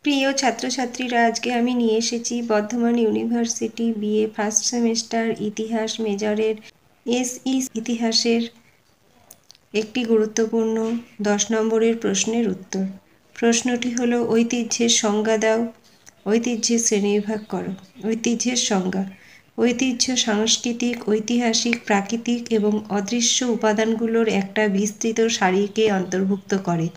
প্রিয় ছাত্রছাত্রীরা, আজকে আমি নিয়ে এসেছি Bardhaman university BA first semester ইতিহাস মেজরের এসই ইতিহাসের একটি গুরুত্বপূর্ণ 10 নম্বরের প্রশ্নের উত্তর। প্রশ্নটি হলো, ঐতিহ্যের সংজ্ঞা দাও। ঐতিহ্যের শ্রেণীবিভাগ করো। ঐতিহ্যের সংজ্ঞা: ঐতিহ্য সাংস্কৃতিক, ঐতিহাসিক, প্রাকৃতিক এবং অদৃশ্য উপাদানগুলোর একটা বিস্তৃত সারিকে অন্তর্ভুক্ত করে,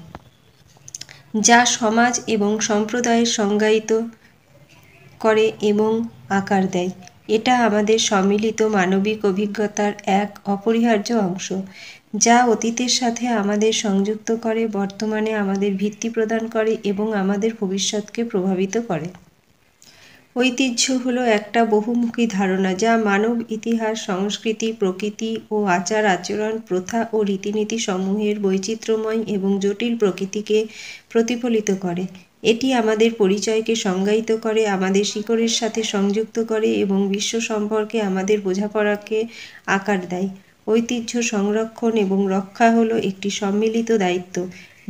যা সমাজ এবং সম্প্রদায়ের সংজ্ঞায়িত করে এবং আকার দেয়। এটা আমাদের সম্মিলিত মানবিক অভিজ্ঞতার এক অপরিহার্য অংশ, যা অতীতের সাথে আমাদের সংযুক্ত করে, বর্তমানে আমাদের ভিত্তি প্রদান করে এবং আমাদের ভবিষ্যৎকে প্রভাবিত করে। ঐতিহ্য হলো একটা বহুমুখী ধারণা যা মানব ইতিহাস, সংস্কৃতি, প্রকৃতি ও আচার আচরণ, প্রথা ও রীতিনীতি সমূহের বৈচিত্র্যময় এবং জটিল প্রকৃতিকে প্রতিফলিত করে। এটি আমাদের পরিচয়কে সংজ্ঞায়িত করে, আমাদের শিকড়ের সাথে সংযুক্ত করে এবং বিশ্ব সম্পর্কে আমাদের বোঝাপড়াকে আকার দেয়। ঐতিহ্য সংরক্ষণ এবং রক্ষা হলো একটি সম্মিলিত দায়িত্ব,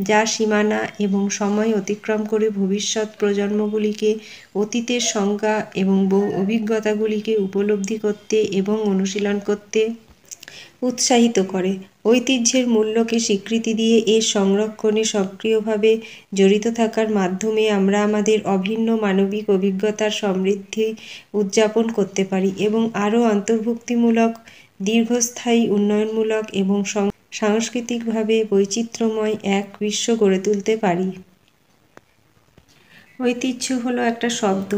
যা সীমানা এবং সময় অতিক্রম করে ভবিষ্যৎ প্রজন্মগুলিকে অতীতের সংজ্ঞা এবং অভিজ্ঞতাগুলিকে উপলব্ধি করতে এবং অনুশীলন করতে উৎসাহিত করে। ঐতিহ্যের মূল্যকে স্বীকৃতি দিয়ে এর সংরক্ষণে সক্রিয়ভাবে জড়িত থাকার মাধ্যমে আমরা আমাদের অভিন্ন মানবিক অভিজ্ঞতার সমৃদ্ধি উদযাপন করতে পারি এবং আরও অন্তর্ভুক্তিমূলক, দীর্ঘস্থায়ী, উন্নয়নমূলক এবং সাংস্কৃতিকভাবে বৈচিত্র্যময় এক বিশ্ব গড়ে তুলতে পারি। ঐতিহ্য হলো একটা শব্দ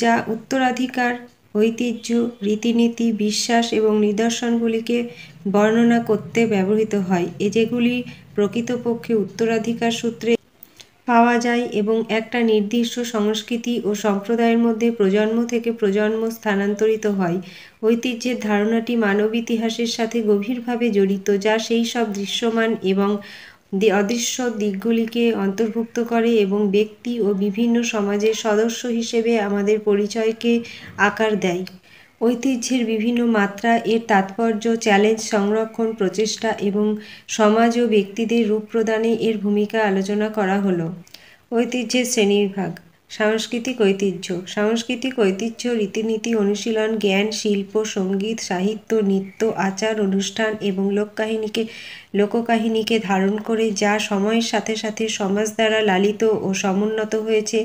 যা উত্তরাধিকার, ঐতিহ্য, রীতিনীতি, বিশ্বাস এবং নিদর্শনগুলিকে বর্ণনা করতে ব্যবহৃত হয়, যেগুলি প্রকৃতপক্ষে উত্তরাধিকার সূত্রে পাওয়া যায় এবং একটা নির্দিষ্ট সংস্কৃতি ও সম্প্রদায়ের মধ্যে প্রজন্ম থেকে প্রজন্ম স্থানান্তরিত হয়। ঐতিহ্যের ধারণাটি মানব ইতিহাসের সাথে গভীরভাবে জড়িত, যা সেই সব দৃশ্যমান এবং অদৃশ্য দিকগুলিকে অন্তর্ভুক্ত করে এবং ব্যক্তি ও বিভিন্ন সমাজের সদস্য হিসেবে আমাদের পরিচয়কে আকার দেয়। ঐতিহ্যের বিভিন্ন মাত্রা, এর তাৎপর্য, চ্যালেঞ্জ, সংরক্ষণ প্রচেষ্টা এবং সমাজ ও ব্যক্তিদের রূপ প্রদানে এর ভূমিকা আলোচনা করা হলো। ঐতিহ্যের শ্রেণীবিভাগ: সাংস্কৃতিক ঐতিহ্য। সাংস্কৃতিক ঐতিহ্য রীতিনীতি, অনুশীলন, জ্ঞান, শিল্প, সঙ্গীত, সাহিত্য, নৃত্য, আচার অনুষ্ঠান এবং লোককাহিনীকে ধারণ করে, যা সময়ের সাথে সাথে সমাজ দ্বারা লালিত ও সমুন্নত হয়েছে।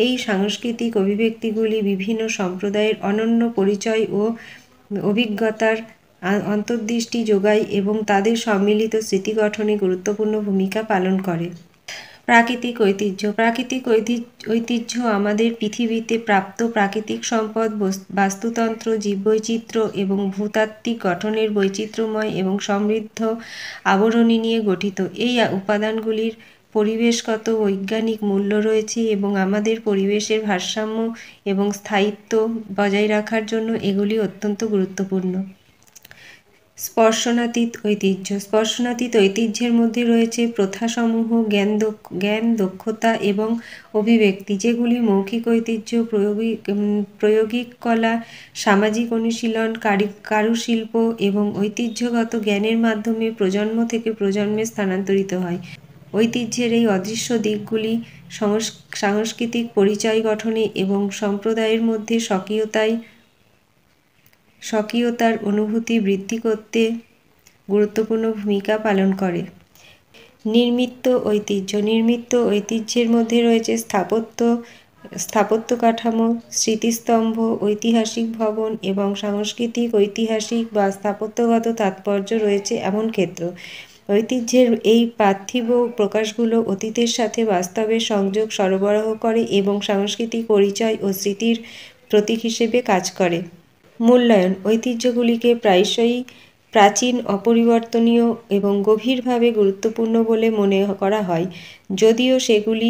এই সাংস্কৃতিক অভিব্যক্তিগুলি বিভিন্ন সম্প্রদায়ের অনন্য পরিচয় ও অভিজ্ঞতার অন্তর্দৃষ্টি যোগায় এবং তাদের সম্মিলিত স্মৃতি গঠনে গুরুত্বপূর্ণ ভূমিকা পালন করে। প্রাকৃতিক ঐতিহ্য। প্রাকৃতিক ঐতিহ্য আমাদের পৃথিবীতে প্রাপ্ত প্রাকৃতিক সম্পদ, বাস্তুতন্ত্র, জীববৈচিত্র্য এবং ভূতাত্ত্বিক গঠনের বৈচিত্র্যময় এবং সমৃদ্ধ আবরণী নিয়ে গঠিত। এই উপাদানগুলির পরিবেশগত বৈজ্ঞানিক মূল্য রয়েছে এবং আমাদের পরিবেশের ভারসাম্য এবং স্থায়িত্ব বজায় রাখার জন্য এগুলি অত্যন্ত গুরুত্বপূর্ণ। স্পর্শনাতীত ঐতিহ্য। স্পর্শনাতীত ঐতিহ্যের মধ্যে রয়েছে প্রথাসমূহ, জ্ঞান, দক্ষতা এবং অভিব্যক্তি, যেগুলি মৌখিক ঐতিহ্য, প্রায়োগিক কলা, সামাজিক অনুশীলন, কারুশিল্প এবং ঐতিহ্যগত জ্ঞানের মাধ্যমে প্রজন্ম থেকে প্রজন্মে স্থানান্তরিত হয়। ঐতিহ্যের এই অদৃশ্য দিকগুলি সাংস্কৃতিক পরিচয় গঠনে এবং সম্প্রদায়ের মধ্যে স্বকীয়তার অনুভূতি বৃদ্ধি করতে গুরুত্বপূর্ণ ভূমিকা পালন করে। নির্মিত ঐতিহ্য। নির্মিত ঐতিহ্যের মধ্যে রয়েছে স্থাপত্য কাঠামো, স্মৃতিস্তম্ভ, ঐতিহাসিক ভবন এবং সাংস্কৃতিক, ঐতিহাসিক বা স্থাপত্যগত তাৎপর্য রয়েছে এমন ক্ষেত্র। ঐতিহ্যের এই পার্থিব প্রকাশগুলো অতীতের সাথে বাস্তবের সংযোগ সরবরাহ করে এবং সাংস্কৃতিক পরিচয় ও স্মৃতির প্রতীক হিসেবে কাজ করে। মূল্যায়ন। ঐতিহ্যগুলিকে প্রায়শই প্রাচীন, অপরিবর্তনীয় এবং গভীরভাবে গুরুত্বপূর্ণ বলে মনে করা হয়, যদিও সেগুলি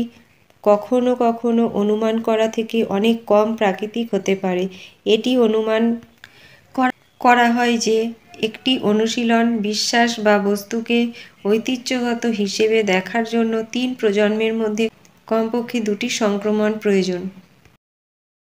কখনো কখনো অনুমান করা থেকে অনেক কম প্রাকৃতিক হতে পারে। এটি অনুমান করা হয় যে একটি অনুশীলন, বিশ্বাস বা বস্তুকে ঐতিহ্যগত হিসেবে দেখার জন্য 3 প্রজন্মের মধ্যে কমপক্ষে 2টি সংক্রমণ প্রয়োজন।